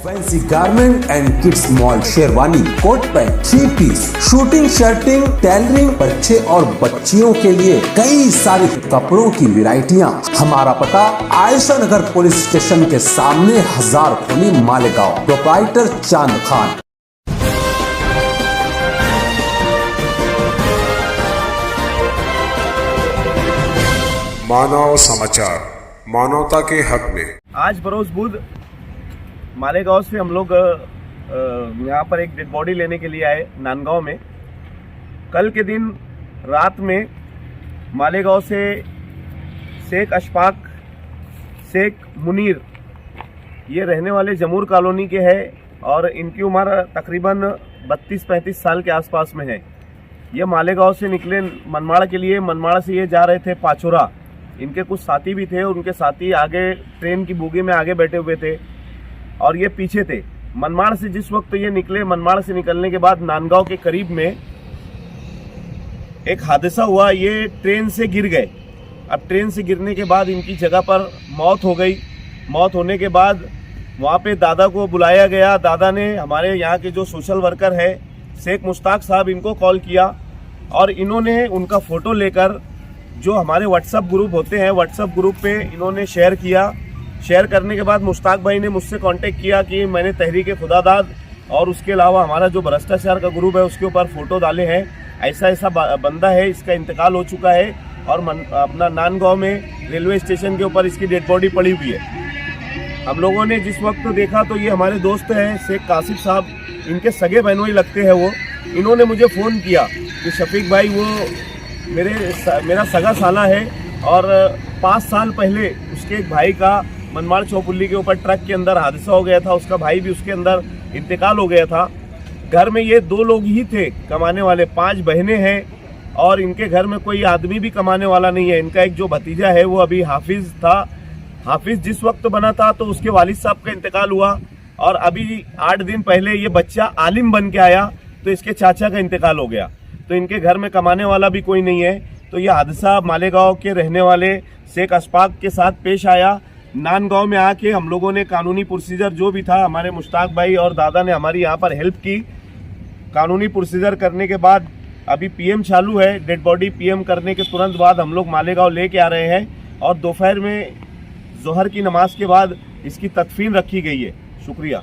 Fancy garment and kids mall, sherwani, coat pant, 3 piece, suiting, shirting, tailoring, बच्चे और बच्चियों के लिए कई सारे कपड़ों की वैरायटियां। हमारा पता आयशा नगर पुलिस स्टेशन के सामने, हजार खोली, मालेगांव। प्रोप्राइटर चांद खान। मानव समाचार, मानवता के हक में। आज बरोज बुध मालेगांव से हम लोग यहाँ पर एक डेड बॉडी लेने के लिए आए नांदगांव में। कल के दिन रात में मालेगांव से शेख अशफाक, शेख मुनीर, ये रहने वाले जमूर कॉलोनी के हैं और इनकी उम्र तकरीबन 32-35 साल के आसपास में है। ये मालेगांव से निकले मनमाड़ के लिए। मनमाड़ से ये जा रहे थे पाचोरा। इनके कुछ साथी भी थे, उनके साथी आगे ट्रेन की बोगी में आगे बैठे हुए थे और ये पीछे थे। मनमाड़ से जिस वक्त ये निकले, मनमाड़ से निकलने के बाद नांदगांव के करीब में एक हादसा हुआ। ये ट्रेन से गिर गए। अब ट्रेन से गिरने के बाद इनकी जगह पर मौत हो गई। मौत होने के बाद वहाँ पे दादा को बुलाया गया। दादा ने हमारे यहाँ के जो सोशल वर्कर है शेख मुश्ताक साहब, इनको कॉल किया और इन्होंने उनका फ़ोटो लेकर जो हमारे व्हाट्सएप ग्रुप होते हैं, व्हाट्सएप ग्रुप पे इन्होंने शेयर किया। शेयर करने के बाद मुश्ताक भाई ने मुझसे कांटेक्ट किया कि मैंने तहरीक खुदादाद और उसके अलावा हमारा जो भ्रष्टाचार का ग्रुप है उसके ऊपर फ़ोटो डाले हैं। ऐसा ऐसा बंदा है, इसका इंतकाल हो चुका है और अपना नांदगांव में रेलवे स्टेशन के ऊपर इसकी डेड बॉडी पड़ी हुई है। हम लोगों ने जिस वक्त देखा तो ये हमारे दोस्त हैं शेख कासिफ साहब, इनके सगे बहनोई लगते हैं वो। इन्होंने मुझे फ़ोन किया कि शफीक भाई, वो मेरा सगा साला है और 5 साल पहले उसके एक भाई का मनमाड़ चौपुल्ली के ऊपर ट्रक के अंदर हादसा हो गया था। उसका भाई भी उसके अंदर इंतकाल हो गया था। घर में ये 2 लोग ही थे कमाने वाले, 5 बहनें हैं और इनके घर में कोई आदमी भी कमाने वाला नहीं है। इनका एक जो भतीजा है वो अभी हाफिज था। हाफिज जिस वक्त बना था तो उसके वालिद साहब का इंतकाल हुआ और अभी 8 दिन पहले ये बच्चा आलिम बन के आया तो इसके चाचा का इंतकाल हो गया। तो इनके घर में कमाने वाला भी कोई नहीं है। तो ये हादसा मालेगांव के रहने वाले शेख अशफाक के साथ पेश आया। नांदगांव में आके हम लोगों ने कानूनी प्रोसीजर जो भी था, हमारे मुश्ताक भाई और दादा ने हमारी यहाँ पर हेल्प की। कानूनी प्रोसीजर करने के बाद अभी पीएम चालू है। डेड बॉडी पीएम करने के तुरंत बाद हम लोग मालेगांव लेके आ रहे हैं और दोपहर में जोहर की नमाज के बाद इसकी तदफीन रखी गई है। शुक्रिया।